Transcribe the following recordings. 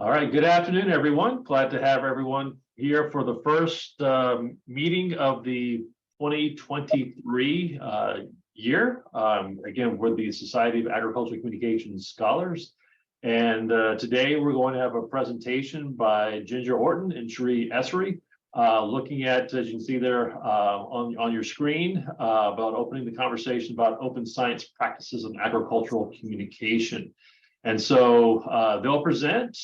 All right, good afternoon, everyone. Glad to have everyone here for the first meeting of the 2023 year. Again, we're the Society of Agricultural Communications Scholars. And today we're going to have a presentation by Ginger Orton and Cherie Esri, looking at, as you can see there on your screen, about opening the conversation about open science practices in agricultural communication. And so they'll present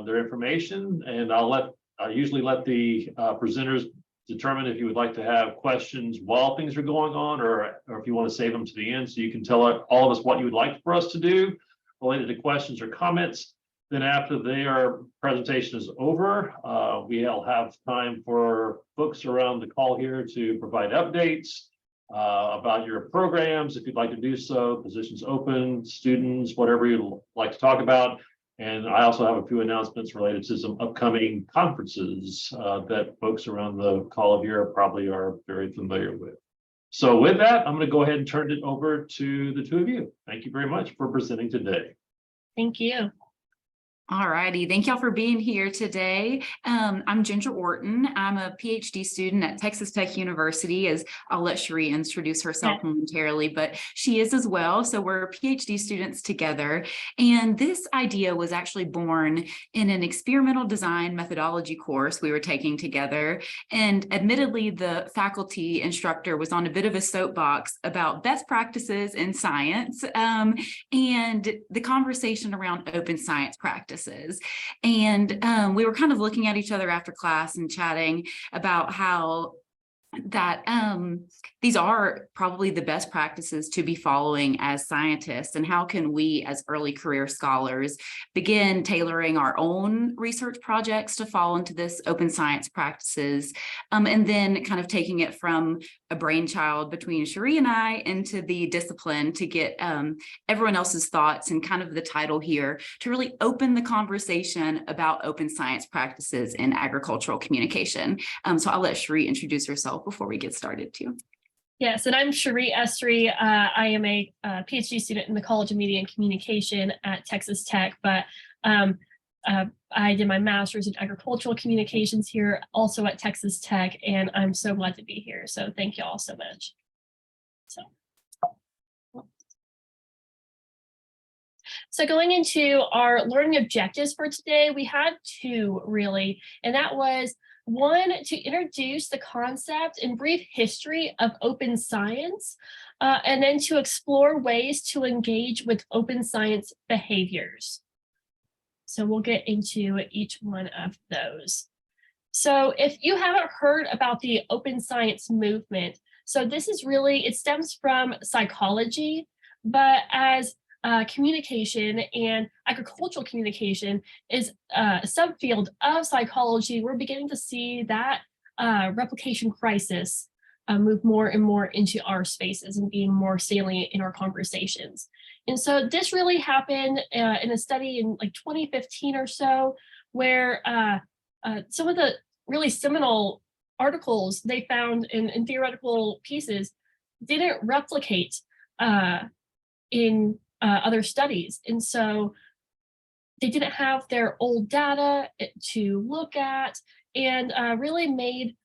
their information, and I usually let the presenters determine if you would like to have questions while things are going on, or if you want to save them to the end, so you can tell all of us what you would like for us to do related to questions or comments. Then after their presentation is over, we'll have time for folks around the call here to provide updates about your programs, if you'd like to do so, positions open, students, whatever you'd like to talk about. And I also have a few announcements related to some upcoming conferences that folks around the call here probably are very familiar with. So with that, I'm going to go ahead and turn it over to the two of you. Thank you very much for presenting today. Thank you. All righty. Thank y'all for being here today. I'm Ginger Orton. I'm a PhD student at Texas Tech University, as I'll let Cherie introduce herself momentarily, but she is as well. So we're PhD students together. And this idea was actually born in an experimental design methodology course we were taking together. And admittedly, the faculty instructor was on a bit of a soapbox about best practices in science and the conversation around open science practices. And we were kind of looking at each other after class and chatting about how that these are probably the best practices to be following as scientists, and how can we as early career scholars begin tailoring our own research projects to fall into this open science practices, and then kind of taking it from a brainchild between Cherie and I into the discipline to get everyone else's thoughts, and kind of the title here to really open the conversation about open science practices in agricultural communication. So I'll let Cherie introduce herself before we get started too. Yes, and I'm Cherie Esri. I am a PhD student in the College of Media and Communication at Texas Tech, but I did my master's in agricultural communications here, also at Texas Tech, and I'm so glad to be here. So thank you all so much. So going into our learning objectives for today, we had two really, and that was one, to introduce the concept and brief history of open science, and then to explore ways to engage with open science behaviors. So we'll get into each one of those. So if you haven't heard about the open science movement, so this is really, it stems from psychology, but as communication and agricultural communication is a subfield of psychology, we're beginning to see that replication crisis move more and more into our spaces and being more salient in our conversations. And so this really happened in a study in like 2015 or so, where some of the really seminal articles they found in theoretical pieces didn't replicate in other studies. And so they didn't have their old data to look at, and really made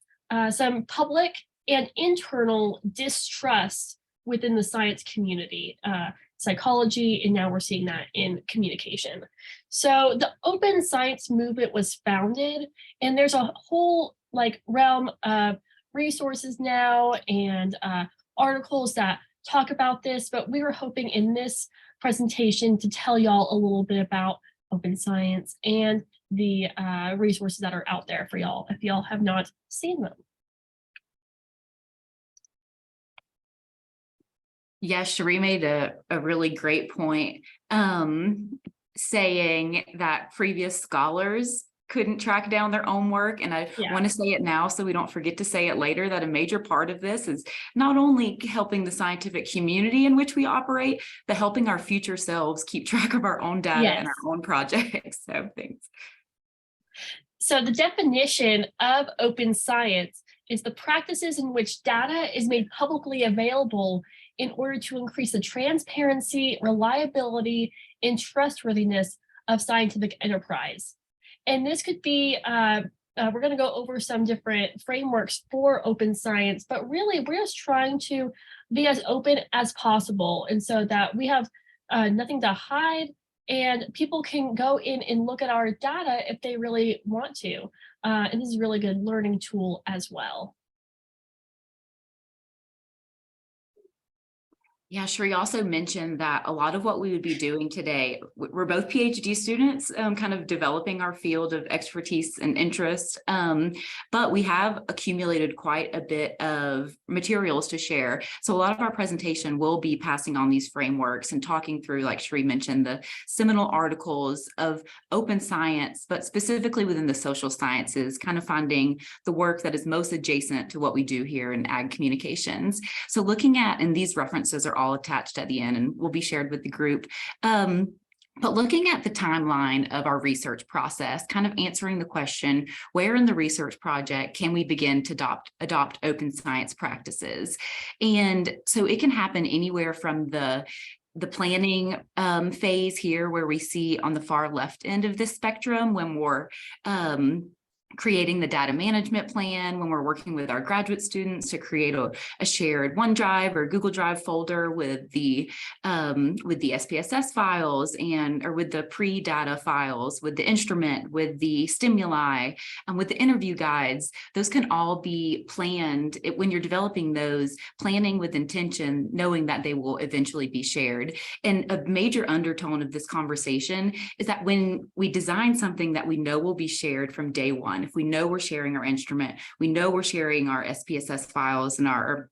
some public and internal distrust within the science community, psychology, and now we're seeing that in communication. So the open science movement was founded, and there's a whole realm of resources now and articles that talk about this, but we were hoping in this presentation to tell y'all a little bit about open science and the resources that are out there for y'all if y'all have not seen them. Yeah, Cherie made a really great point, saying that previous scholars couldn't track down their own work. And I want to say it now so we don't forget to say it later, that a major part of this is not only helping the scientific community in which we operate, but helping our future selves keep track of our own data and our own projects. So thanks. So the definition of open science is the practices in which data is made publicly available in order to increase the transparency, reliability, and trustworthiness of scientific enterprise. And this could be, we're going to go over some different frameworks for open science, but really we're just trying to be as open as possible. And so that we have nothing to hide, and people can go in and look at our data if they really want to. And this is a really good learning tool as well. Yeah, Sheree also mentioned that a lot of what we would be doing today, we're both PhD students, kind of developing our field of expertise and interest, but we have accumulated quite a bit of materials to share. So a lot of our presentation will be passing on these frameworks and talking through, like Sheree mentioned, the seminal articles of open science, but specifically within the social sciences, kind of finding the work that is most adjacent to what we do here in ag communications. So looking at, and these references are all attached at the end and will be shared with the group. But looking at the timeline of our research process, kind of answering the question, where in the research project can we begin to adopt open science practices? And so it can happen anywhere from the planning phase here, where we see on the far left end of this spectrum when we're creating the data management plan, when we're working with our graduate students to create a shared OneDrive or Google Drive folder with the SPSS files or with the pre-data files, with the instrument, with the stimuli, and with the interview guides. Those can all be planned when you're developing those, planning with intention, knowing that they will eventually be shared. And a major undertone of this conversation is that when we design something that we know will be shared from day one, if we know we're sharing our instrument, we know we're sharing our SPSS files and our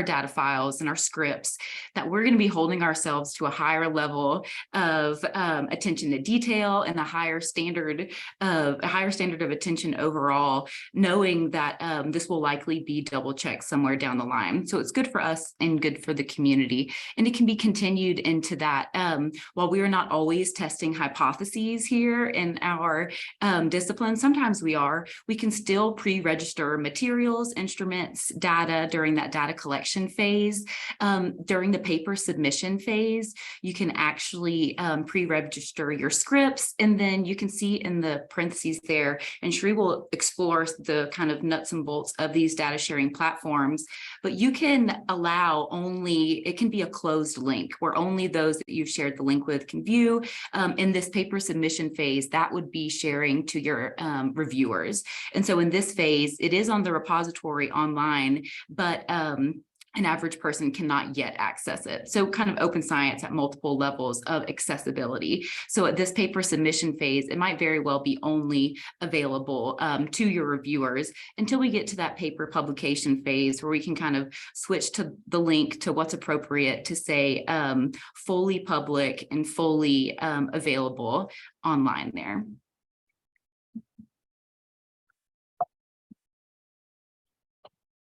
data files and our scripts, that we're going to be holding ourselves to a higher level of attention to detail and a higher standard of attention overall, knowing that this will likely be double checked somewhere down the line. So it's good for us and good for the community. And it can be continued into that. While we are not always testing hypotheses here in our discipline, sometimes we can still pre-register materials, instruments, data during that data collection phase. During the paper submission phase, you can actually pre-register your scripts, and then you can see in the parentheses there, and Sheree will explore the kind of nuts and bolts of these data sharing platforms, but you can allow it can be a closed link where only those that you've shared the link with can view. In this paper submission phase, that would be sharing to your reviewers. And so in this phase, it is on the repository online, but an average person cannot yet access it. So kind of open science at multiple levels of accessibility. So at this paper submission phase, it might very well be only available to your reviewers until we get to that paper publication phase, where we can kind of switch to the link to what's appropriate to say fully public and fully available online there.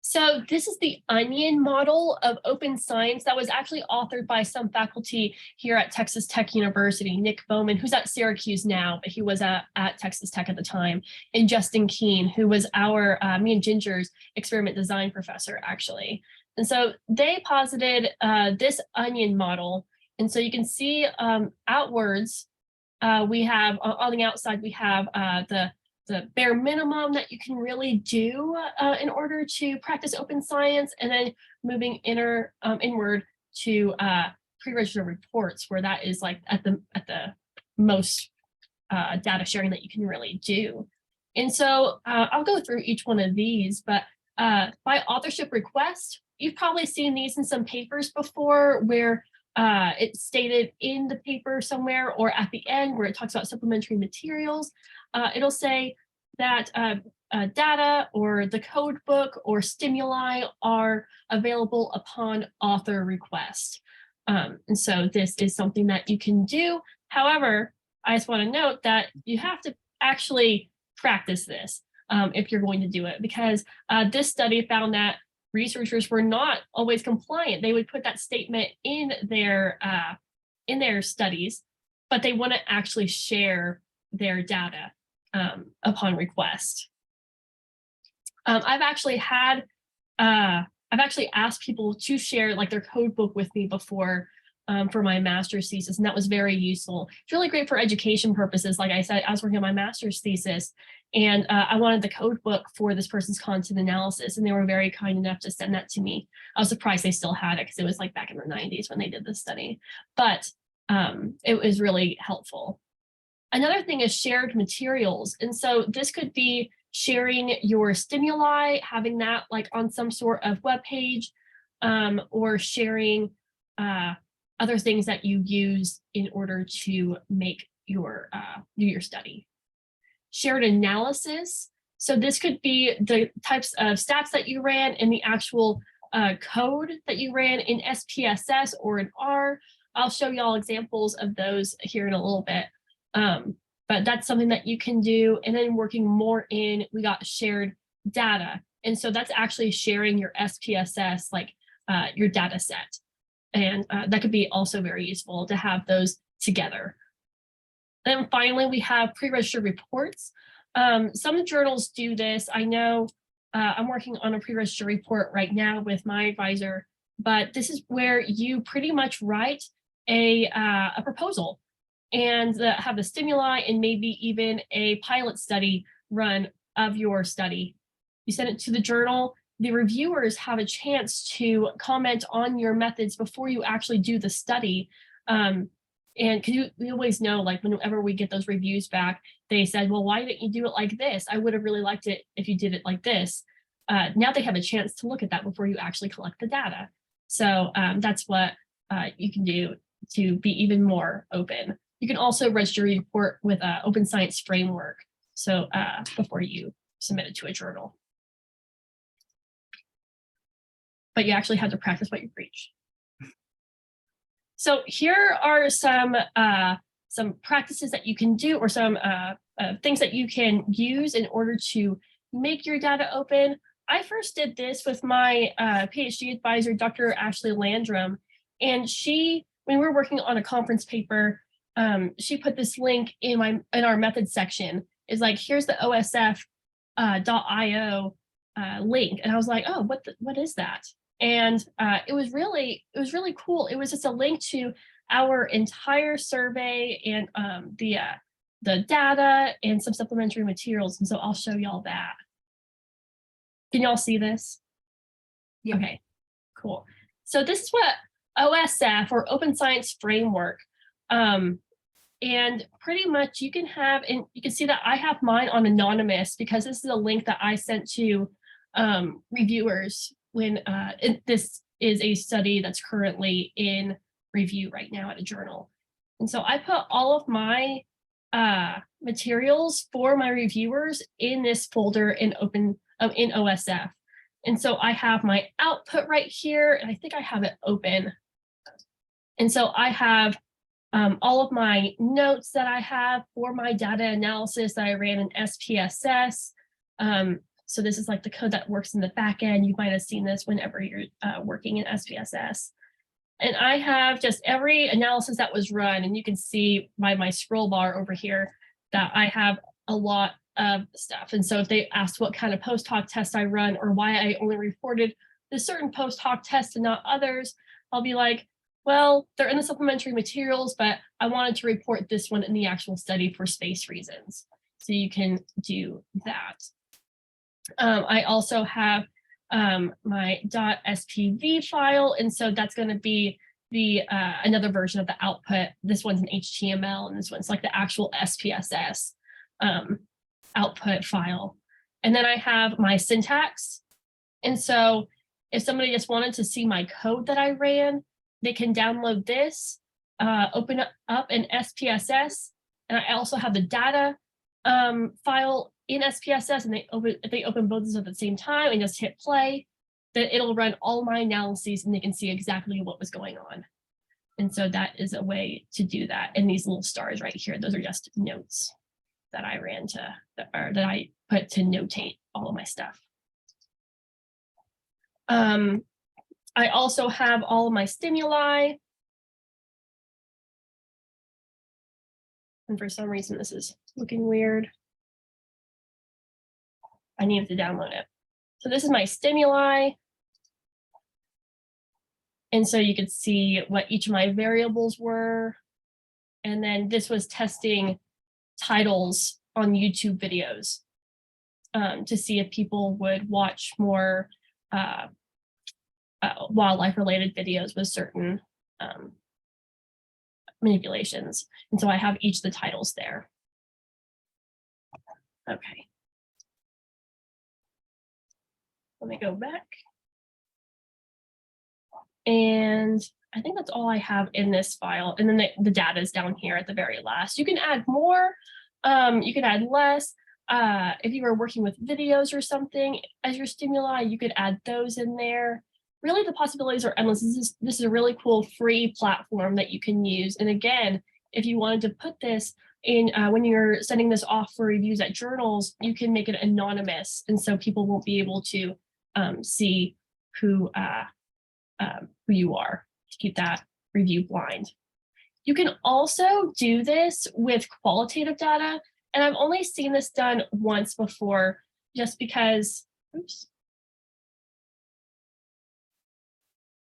So this is the Onion model of open science that was actually authored by some faculty here at Texas Tech University, Nick Bowman, who's at Syracuse now, but he was at Texas Tech at the time, and Justin Keene, who was me and Ginger's experiment design professor, actually. And so they posited this Onion model. And so you can see outwards, we have on the outside, we have the bare minimum that you can really do in order to practice open science, and then moving inward to pre-registered reports, where that is like at the most data sharing that you can really do. And so I'll go through each one of these, but by authorship request, you've probably seen these in some papers before, where it's stated in the paper somewhere or at the end where it talks about supplementary materials. It'll say that data or the code book or stimuli are available upon author request. And so this is something that you can do. However, I just want to note that you have to actually practice this if you're going to do it, because this study found that researchers were not always compliant. They would put that statement in their studies, but they wouldn't actually share their data upon request. I've actually asked people to share like their code book with me before for my master's thesis, and that was very useful. It's really great for education purposes. Like I said, I was working on my master's thesis, and I wanted the code book for this person's content analysis, and they were very kind enough to send that to me. I was surprised they still had it because it was like back in the 90s when they did this study, but it was really helpful. Another thing is shared materials. And so this could be sharing your stimuli, having that like on some sort of web page, or sharing other things that you use in order to make your do your study. Shared analysis. So this could be the types of stats that you ran in the actual code that you ran in SPSS or in R. I'll show y'all examples of those here in a little bit. But that's something that you can do. And then working more in, we got shared data. And so that's actually sharing your SPSS, like your data set. And that could be also very useful to have those together. Then finally, we have pre-registered reports. Some journals do this. I know I'm working on a pre-registered report right now with my advisor, but this is where you pretty much write a proposal and have the stimuli and maybe even a pilot study run of your study. You send it to the journal. The reviewers have a chance to comment on your methods before you actually do the study. And we always know, like whenever we get those reviews back, they said, well, why didn't you do it like this? I would have really liked it if you did it like this. Now they have a chance to look at that before you actually collect the data. So that's what you can do to be even more open. You can also register your report with Open Science Framework. So before you submit it to a journal. But you actually have to practice what you preach. So here are some practices that you can do, or some things that you can use in order to make your data open. I first did this with my PhD advisor, Dr. Ashley Landrum, and when we were working on a conference paper, she put this link in our methods section. Is like, here's the OSF.io link, and I was like, oh, what is that? And it was really cool. It was just a link to our entire survey and the data and some supplementary materials. And so I'll show y'all that. Can y'all see this? Yeah. Okay, cool. So this is what OSF, or Open Science Framework, and pretty much you can have, and you can see that I have mine on anonymous because this is a link that I sent to reviewers when this is a study that's currently in review right now at a journal. And so I put all of my materials for my reviewers in this folder in OSF. And so I have my output right here, and I think I have it open. And so I have all of my notes that I have for my data analysis that I ran in SPSS. So this is like the code that works in the back end. You might have seen this whenever you're working in SPSS. And I have just every analysis that was run, and you can see by my scroll bar over here that I have a lot of stuff. And so if they ask what kind of post hoc test I run or why I only reported this certain post hoc test and not others, I'll be like, well, they're in the supplementary materials, but I wanted to report this one in the actual study for space reasons. So you can do that. I also have my .spv file, and so that's going to be the another version of the output. This one's an HTML, and this one's like the actual SPSS output file. And then I have my syntax. And so if somebody just wanted to see my code that I ran, they can download this, open up an SPSS, and I also have the data file in SPSS, and they open both of those at the same time and just hit play, then it'll run all my analyses and they can see exactly what was going on. And so that is a way to do that. And these little stars right here, those are just notes that I ran that I put to notate all of my stuff. I also have all of my stimuli. And for some reason, this is looking weird. I needed to download it. So this is my stimuli. And so you could see what each of my variables were. And then this was testing titles on YouTube videos to see if people would watch more wildlife related videos with certain manipulations. And so I have each of the titles there. Okay. Let me go back. And I think that's all I have in this file. And then the data is down here at the very last. You can add more, you can add less. If you were working with videos or something as your stimuli, you could add those in there. Really, the possibilities are endless. This is a really cool free platform that you can use. And again, if you wanted to put this in when you're sending this off for reviews at journals, you can make it anonymous. And so people won't be able to see who you are, to keep that review blind. You can also do this with qualitative data. And I've only seen this done once before, just because, oops.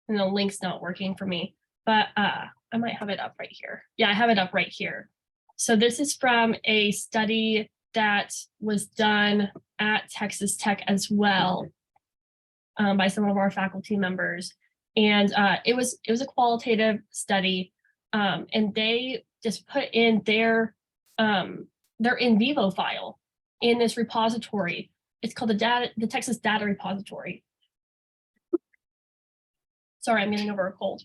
And the link's not working for me, but I might have it up right here. Yeah, I have it up right here. So this is from a study that was done at Texas Tech as well by some of our faculty members. And it was a qualitative study, and they just put in their in vivo file in this repository. It's called the Texas Data Repository. Sorry, I'm getting over a cold.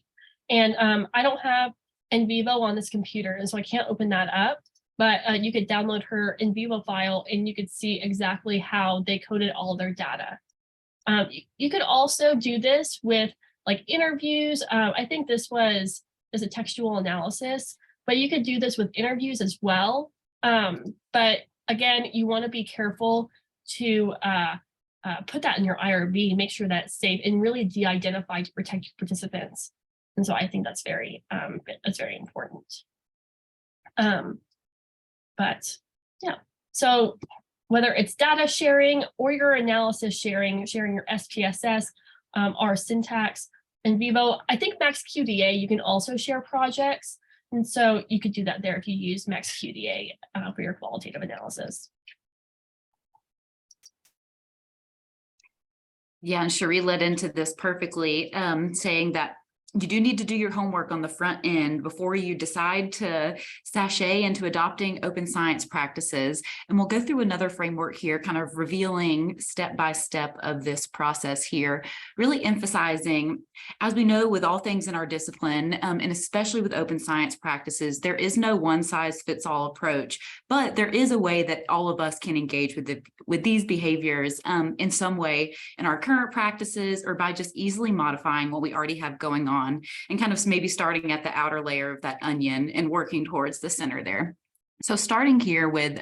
And I don't have in vivo on this computer, and so I can't open that up, but you could download her in vivo file and you could see exactly how they coded all their data. You could also do this with like interviews. I think this was a textual analysis, but you could do this with interviews as well. But again, you want to be careful to put that in your IRB, make sure that it's safe and really de-identify to protect your participants. And so I think that's very important. But yeah, so whether it's data sharing or your analysis sharing your SPSS, our syntax, in vivo, I think MaxQDA, you can also share projects. And so you could do that there if you use MaxQDA for your qualitative analysis. Yeah, and Cherie led into this perfectly, saying that you do need to do your homework on the front end before you decide to sashay into adopting open science practices. And we'll go through another framework here, kind of revealing step by step of this process here, really emphasizing, as we know with all things in our discipline, and especially with open science practices, there is no one size fits all approach, but there is a way that all of us can engage with these behaviors in some way in our current practices, or by just easily modifying what we already have going on, and kind of maybe starting at the outer layer of that onion and working towards the center there. So starting here with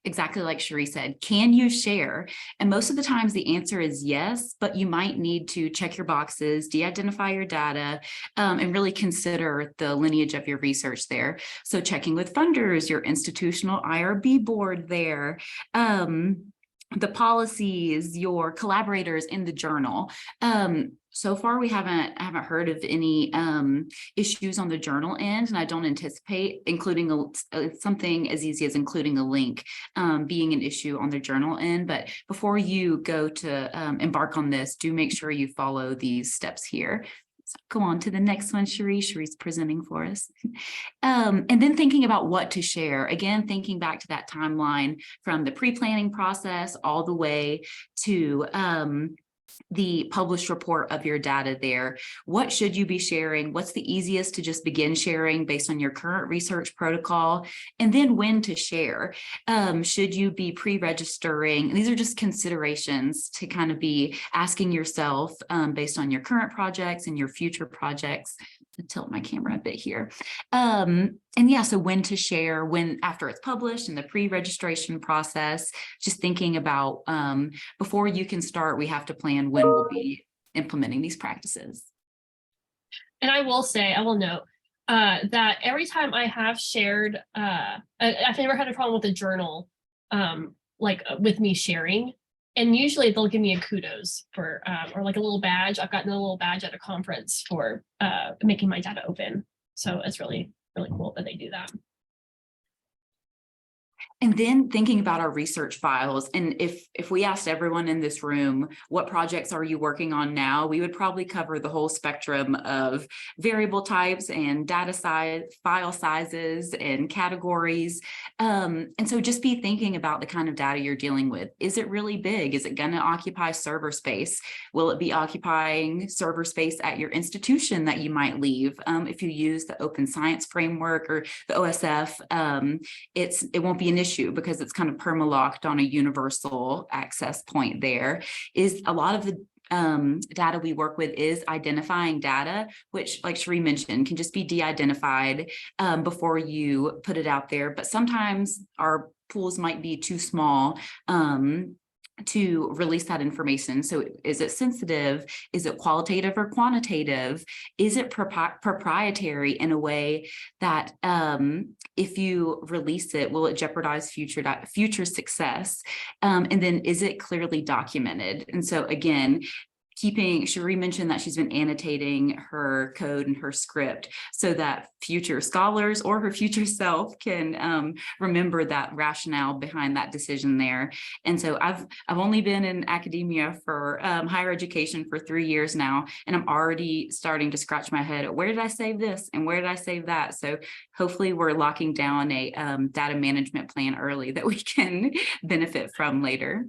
exactly like Cherie said, can you share? And most of the times the answer is yes, but you might need to check your boxes, de-identify your data, and really consider the lineage of your research there. So checking with funders, your institutional IRB board there, the policies, your collaborators in the journal. So far, we haven't heard of any issues on the journal end, and I don't anticipate including something as easy as including a link being an issue on the journal end. But before you go to embark on this, do make sure you follow these steps here. So go on to the next one, Cherie. Cherie's presenting for us. And then thinking about what to share. Again, thinking back to that timeline from the pre-planning process all the way to the published report of your data there. What should you be sharing? What's the easiest to just begin sharing based on your current research protocol? And then when to share. Should you be pre-registering? These are just considerations to kind of be asking yourself based on your current projects and your future projects. I'll tilt my camera a bit here. And yeah, so when to share, when after it's published in the pre-registration process, just thinking about before you can start, we have to plan when we'll be implementing these practices. And I will note that every time I have shared, I've never had a problem with a journal, like with me sharing. And usually they'll give me a kudos for, or like a little badge. I've gotten a little badge at a conference for making my data open. So it's really, really cool that they do that. And then thinking about our research files, and if we asked everyone in this room, what projects are you working on now, we would probably cover the whole spectrum of variable types and data size, file sizes and categories. And so just be thinking about the kind of data you're dealing with. Is it really big? Is it going to occupy server space? Will it be occupying server space at your institution that you might leave? If you use the Open Science Framework or the OSF, it won't be an issue because it's kind of perma-locked on a universal access point. There is a lot of the data we work with is identifying data, which, like Cherie mentioned, can just be de-identified before you put it out there. But sometimes our pools might be too small to release that information. So is it sensitive? Is it qualitative or quantitative? Is it proprietary in a way that if you release it, will it jeopardize future success? And then is it clearly documented? And so again, Cherie mentioned that she's been annotating her code and her script so that future scholars or her future self can remember that rationale behind that decision there. And so I've only been in academia for higher education for 3 years now, and I'm already starting to scratch my head at where did I save this and where did I save that? So hopefully we're locking down a data management plan early that we can benefit from later.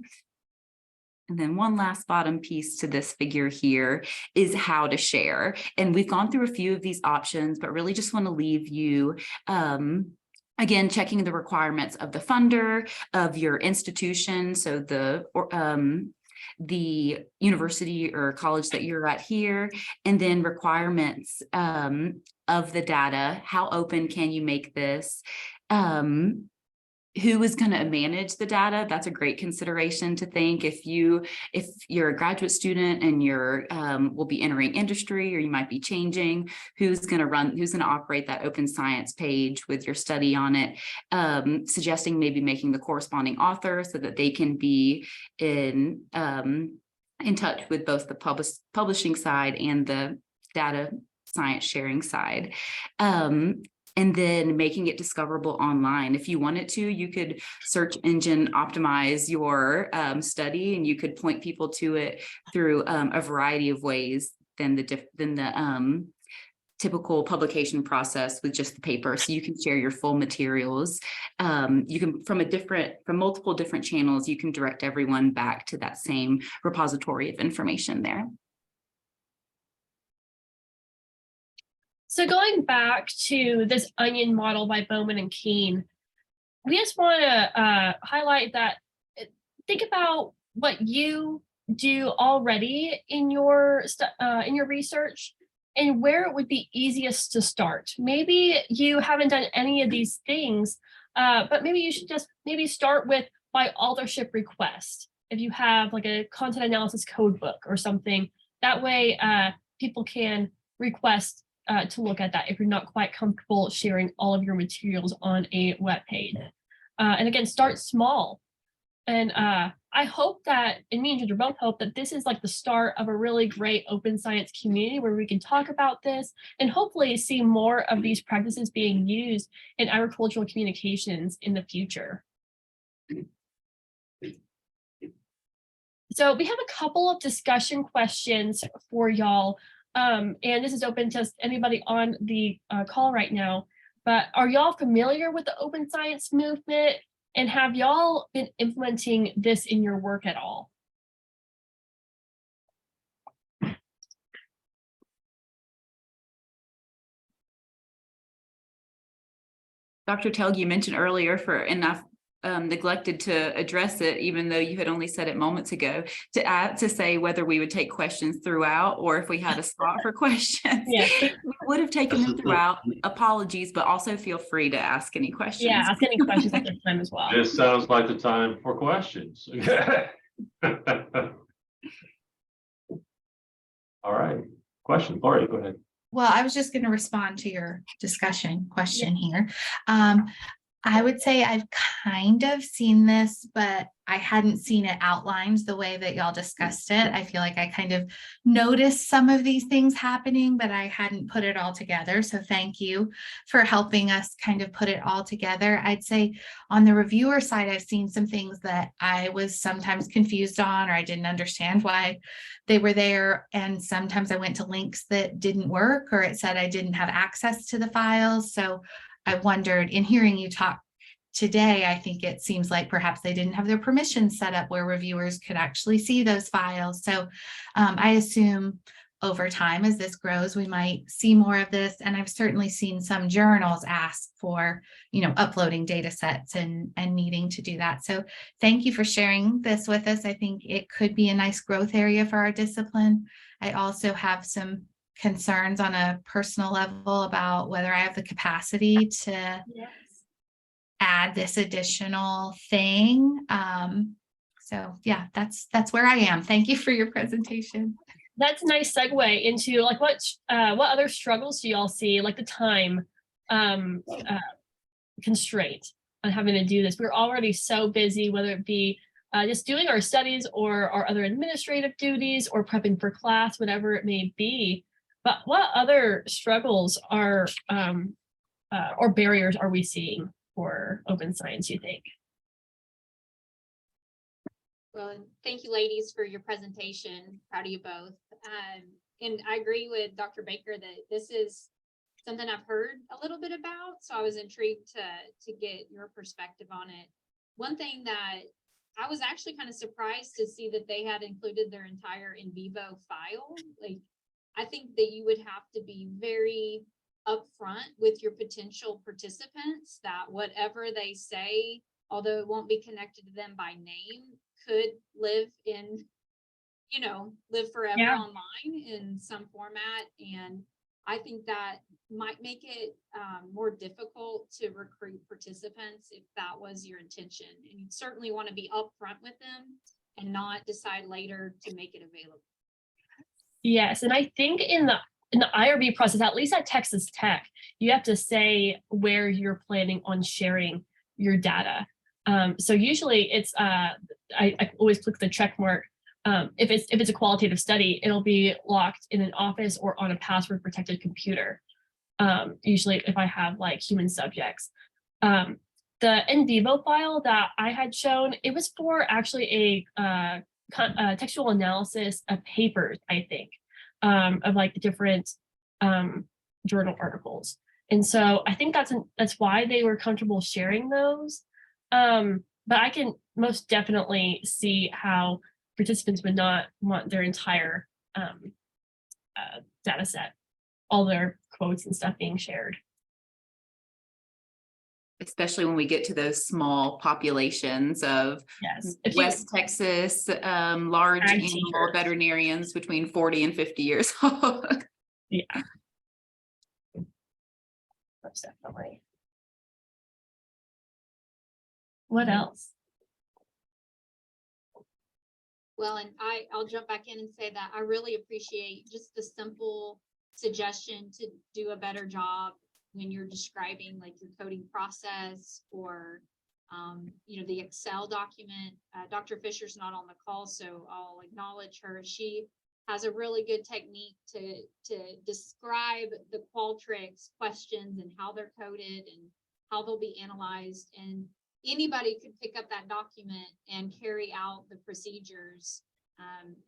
And then one last bottom piece to this figure here is how to share. And we've gone through a few of these options, but really just want to leave you again, checking the requirements of the funder, of your institution. So the university or college that you're at here, and then requirements of the data. How open can you make this? Who is going to manage the data? That's a great consideration to think. If you're a graduate student and you're will be entering industry, or you might be changing, who's going to operate that open science page with your study on it? Suggesting maybe making the corresponding author so that they can be in touch with both the publishing side and the data science sharing side. And then making it discoverable online. If you wanted to, you could search engine optimize your study, and you could point people to it through a variety of ways than the typical publication process with just the paper. So you can share your full materials. You can, from multiple different channels, you can direct everyone back to that same repository of information there. So going back to this onion model by Bowman and Keene, we just want to highlight that, think about what you do already in your research and where it would be easiest to start. Maybe you haven't done any of these things, but maybe you should just maybe start with by authorship request. If you have like a content analysis code book or something, that way people can request to look at that if you're not quite comfortable sharing all of your materials on a web page. And again, start small. And I hope that, and me and Ginger both hope that this is like the start of a really great open science community where we can talk about this and hopefully see more of these practices being used in agricultural communications in the future. So we have a couple of discussion questions for y'all. And this is open to anybody on the call right now, but are y'all familiar with the open science movement, and have y'all been implementing this in your work at all? Dr. Telg, you mentioned earlier and I've neglected to address it, even though you had only said it moments ago, to say whether we would take questions throughout or if we had a slot for questions. Yeah. We would have taken them throughout. Apologies, but also feel free to ask any questions. Yeah, ask any questions at this time as well. This sounds like the time for questions. All right, question, Lori, go ahead. Well, I was just going to respond to your discussion question here. I would say I've kind of seen this, but I hadn't seen it outlined the way that y'all discussed it. I feel like I kind of noticed some of these things happening, but I hadn't put it all together. So thank you for helping us kind of put it all together. I'd say on the reviewer side, I've seen some things that I was sometimes confused on, or I didn't understand why they were there. And sometimes I went to links that didn't work, or it said I didn't have access to the files. So I wondered, in hearing you talk today, I think it seems like perhaps they didn't have their permission set up where reviewers could actually see those files. So I assume over time, as this grows, we might see more of this. And I've certainly seen some journals ask for, uploading data sets and needing to do that. So thank you for sharing this with us. I think it could be a nice growth area for our discipline. I also have some concerns on a personal level about whether I have the capacity to Yes. add this additional thing. So yeah, that's where I am. Thank you for your presentation. That's a nice segue into like what other struggles do y'all see, like the time constraint on having to do this? We're already so busy, whether it be just doing our studies or our other administrative duties or prepping for class, whatever it may be. But what other struggles are or barriers are we seeing for open science, you think? Well, thank you, ladies, for your presentation. Proud of you both. And I agree with Dr. Baker that this is something I've heard a little bit about, so I was intrigued to get your perspective on it. One thing that I was actually kind of surprised to see that they had included their entire in vivo file. Like, I think that you would have to be very upfront with your potential participants that whatever they say, although it won't be connected to them by name, could live forever online in some format. And I think that might make it more difficult to recruit participants if that was your intention. And you'd certainly want to be upfront with them and not decide later to make it available. Yes, and I think in the IRB process, at least at Texas Tech, you have to say where you're planning on sharing your data. So usually it's I always click the check mark. If it's a qualitative study, it'll be locked in an office or on a password protected computer. Usually if I have like human subjects. The in vivo file that I had shown, it was for actually a textual analysis of papers, I think, of like the different journal articles. And so I think that's why they were comfortable sharing those. But I can most definitely see how participants would not want their entire data set, all their quotes and stuff being shared. Especially when we get to those small populations of West Texas, large animal veterinarians between 40 and 50 years old. Yeah. Most definitely. What else? Well, and I'll jump back in and say that I really appreciate just the simple suggestion to do a better job when you're describing like your coding process or, the Excel document. Dr. Fisher's not on the call, so I'll acknowledge her. She has a really good technique to describe the Qualtrics questions and how they're coded and how they'll be analyzed. And anybody could pick up that document and carry out the procedures.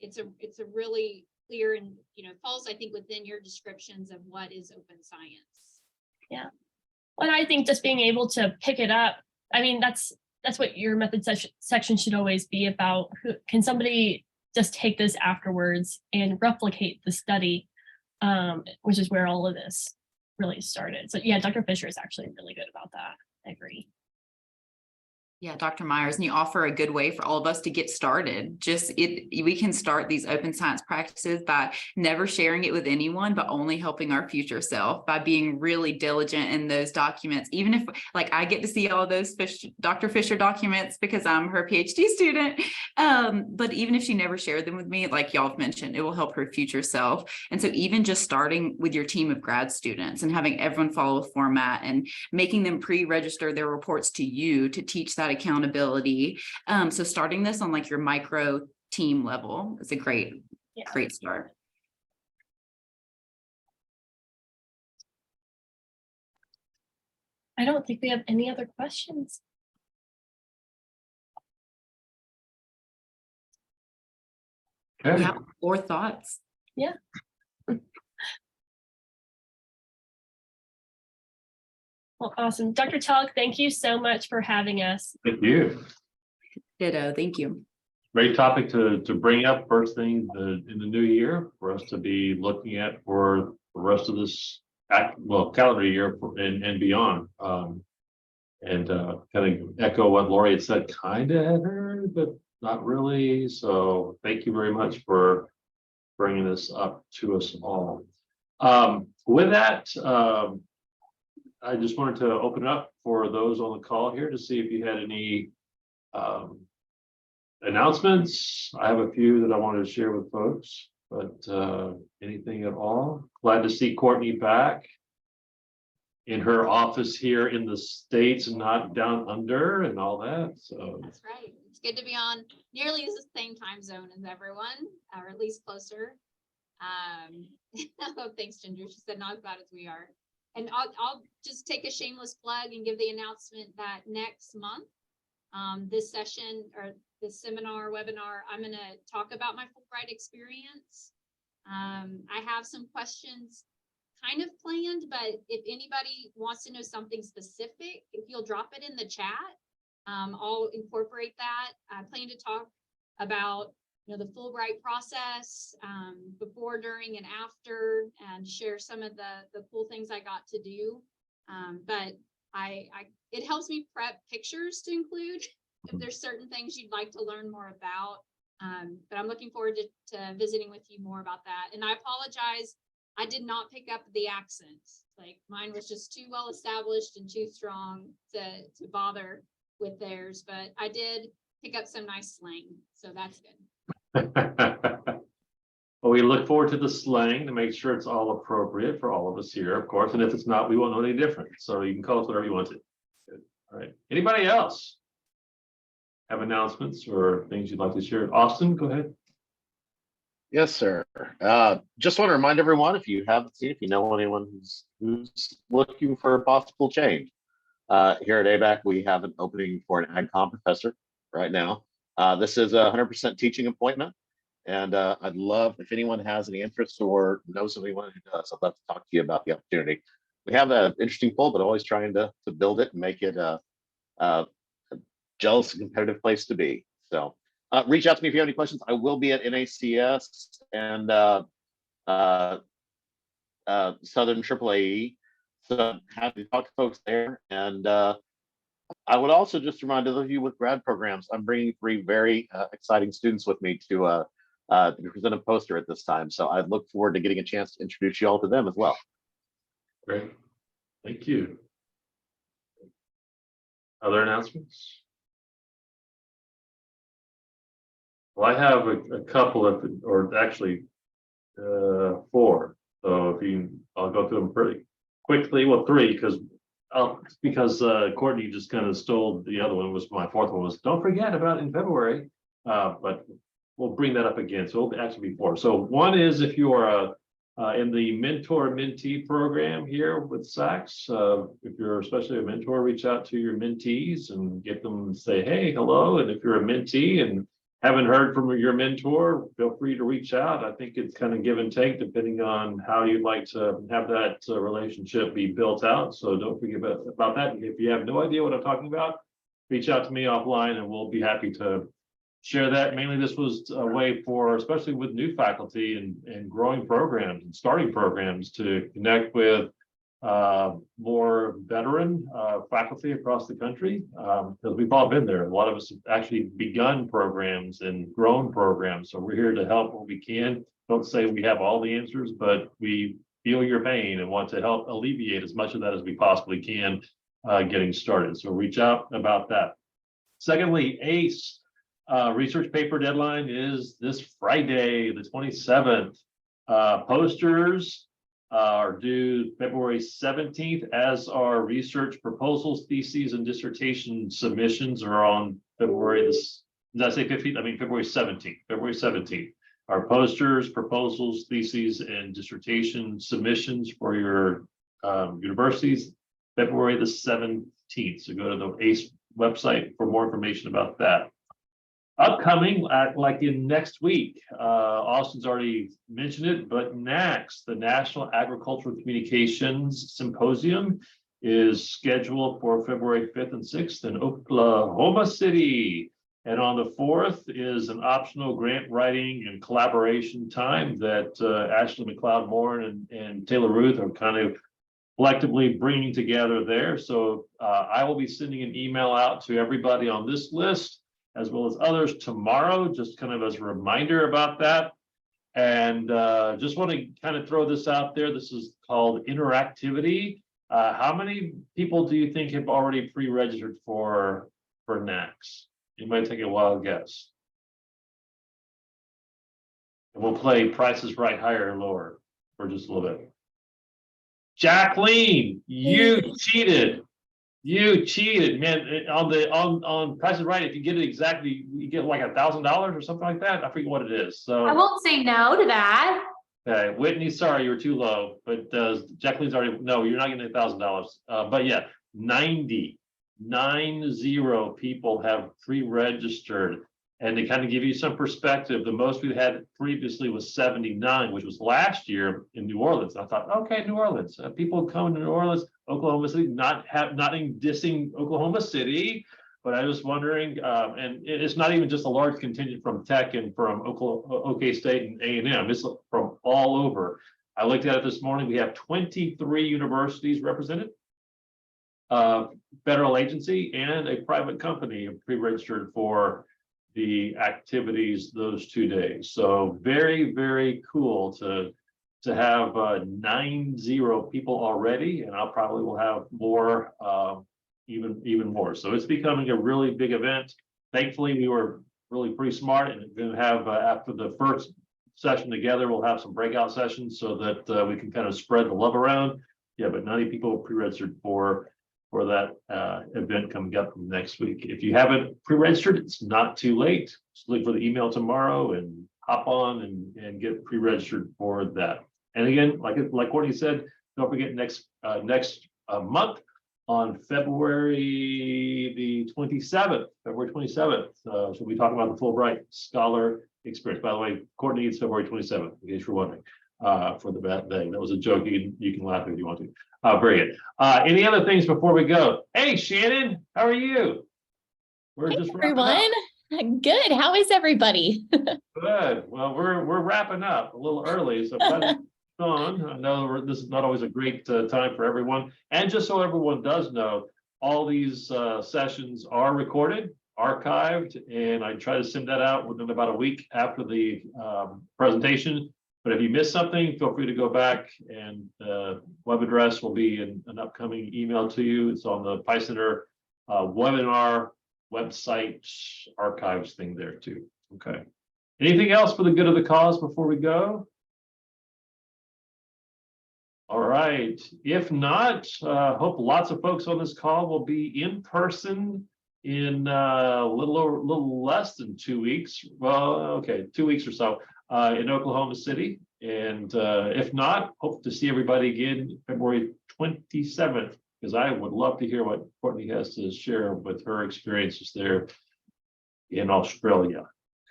It's a really clear and, falls, I think, within your descriptions of what is open science. Yeah. And I think just being able to pick it up, I mean, that's what your method section should always be about. Can somebody just take this afterwards and replicate the study, which is where all of this really started. So yeah, Dr. Fisher is actually really good about that. I agree. Yeah, Dr. Myers, and you offer a good way for all of us to get started. We can start these open science practices by never sharing it with anyone, but only helping our future self by being really diligent in those documents. Even if, like, I get to see all those Dr. Fisher documents because I'm her PhD student. But even if she never shared them with me, like y'all have mentioned, it will help her future self. And so even just starting with your team of grad students and having everyone follow a format and making them pre-register their reports to you to teach that accountability. So starting this on like your micro team level is a great start. I don't think we have any other questions. Okay. Yeah, or thoughts. Yeah. Well, awesome. Dr. Tulloch, thank you so much for having us. Thank you. Ditto. Thank you. Great topic to bring up first thing in the new year for us to be looking at for the rest of this calendar year and beyond. And kind of echo what Lori had said, kind of had heard, but not really. So thank you very much for bringing this up to us all. With that, I just wanted to open it up for those on the call here to see if you had any announcements. I have a few that I wanted to share with folks, but anything at all? Glad to see Courtney back in her office here in the States and not down under and all that. So That's right. It's good to be on nearly the same time zone as everyone, or at least closer. Thanks, Ginger. She said not as bad as we are. And I'll just take a shameless plug and give the announcement that next month, this session or this seminar webinar, I'm going to talk about my Fulbright experience. I have some questions kind of planned, but if anybody wants to know something specific, if you'll drop it in the chat, I'll incorporate that. I plan to talk about the Fulbright process before, during, and after, and share some of the cool things I got to do. But it helps me prep pictures to include if there's certain things you'd like to learn more about. But I'm looking forward to visiting with you more about that. And I apologize, I did not pick up the accents. Like mine was just too well established and too strong to bother with theirs, but I did pick up some nice slang, so that's good. Well, we look forward to the slang to make sure it's all appropriate for all of us here, of course. And if it's not, we won't know any different. So you can call us whatever you want to. Good. All right. Anybody else have announcements or things you'd like to share? Austin, go ahead. Yes, sir. Just want to remind everyone, if you haven't seen, if you know anyone who's looking for a possible change, here at ABAC, we have an opening for an ag comm professor right now. This is a 100% teaching appointment, and I'd love if anyone has any interest or knows anyone who does, I'd love to talk to you about the opportunity. We have an interesting pool, but always trying to build it and make it a jealous and competitive place to be. So reach out to me if you have any questions. I will be at NACS and Southern AAAE, so happy to talk to folks there. And I would also just remind those of you with grad programs, I'm bringing 3 very exciting students with me to present a poster at this time. So I look forward to getting a chance to introduce you all to them as well. Great. Thank you. Other announcements? Well, I have a couple of, or actually 4. So if I'll go through them pretty quickly. Well, 3 because Courtney just kind of stole the other one. Was my 4th one was don't forget about in February, but we'll bring that up again. So it'll actually be 4. So one is if you are in the mentor mentee program here with SACS, if you're especially a mentor, reach out to your mentees and get them to say, hey, hello. And if you're a mentee and haven't heard from your mentor, feel free to reach out. I think it's kind of give and take depending on how you'd like to have that relationship be built out. So don't forget about that. If you have no idea what I'm talking about, reach out to me offline and we'll be happy to share that. Mainly this was a way for, especially with new faculty and growing programs and starting programs, to connect with more veteran faculty across the country, because we've all been there. A lot of us have actually begun programs and grown programs. So we're here to help where we can. Don't say we have all the answers, but we feel your pain and want to help alleviate as much of that as we possibly can getting started. So reach out about that. Secondly, ACE research paper deadline is this Friday, the 27th. Posters are due February 17th, as are research proposals, theses, and dissertation submissions are on February this. Did I say 15th? I mean February 17th. February 17th. Our posters, proposals, theses, and dissertation submissions for your universities, February the 17th. So go to the ACE website for more information about that. Upcoming, like in next week, Austin's already mentioned it, but NACS, the National Agricultural Communications Symposium, is scheduled for February 5th and 6th in Oklahoma City. And on the 4th is an optional grant writing and collaboration time that Ashley McLeod Moore and Taylor Ruth are kind of collectively bringing together there. So I will be sending an email out to everybody on this list, as well as others tomorrow, just kind of as a reminder about that. And just want to kind of throw this out there. This is called Interactivity. How many people do you think have already pre-registered for NACS? You might take a wild guess. And we'll play Price is Right, higher and lower for just a little bit. Jacqueline, you cheated. You cheated, man. On Price is Right, if you get it exactly, you get like $1,000 or something like that. I forget what it is. So I won't say no to that. okay, Whitney, sorry, you were too low, but Jacqueline's already, no, you're not getting $1,000. But yeah, 90 people have pre-registered. And to kind of give you some perspective, the most we had previously was 79, which was last year in New Orleans. I thought, okay, New Orleans, people coming to New Orleans, Oklahoma City, not in dissing Oklahoma City, but I was wondering, and it's not even just a large contingent from Tech and from OK State and A&M, it's from all over. I looked at it this morning. We have 23 universities represented, federal agency, and a private company pre-registered for the activities those 2 days. So very, very cool to have 90 people already, and I'll probably will have more, even more. So it's becoming a really big event. Thankfully, we were really pretty smart, and we're going to have after the first session together, we'll have some breakout sessions so that we can kind of spread the love around. Yeah, but 90 people pre-registered for that event coming up next week. If you haven't pre-registered, it's not too late. Just look for the email tomorrow and hop on and get pre-registered for that. And again, like Courtney said, don't forget next month on February the 27th, February 27th. So we'll be talking about the Fulbright Scholar Experience. By the way, Courtney, it's February 27th, in case you're wondering, for the bad thing. That was a joke. You can laugh if you want to. Very good. Any other things before we go? Hey, Shannon, how are you? We're just Everyone, good. How is everybody? Good. Well, we're wrapping up a little early, so on. I know this is not always a great time for everyone, and just so everyone does know, all these sessions are recorded, archived, and I try to send that out within about a week after the presentation. But if you missed something, feel free to go back, and the web address will be in an upcoming email to you. It's on the Pi Center webinar website archives thing there too. Okay. Anything else for the good of the cause before we go? All right. If not, hope lots of folks on this call will be in person in a little less than 2 weeks. Well, okay, 2 weeks or so. In Oklahoma City, and if not, hope to see everybody again February 27th, because I would love to hear what Courtney has to share with her experiences there in Australia.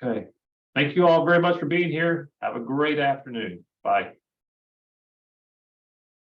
Okay, thank you all very much for being here. Have a great afternoon. Bye.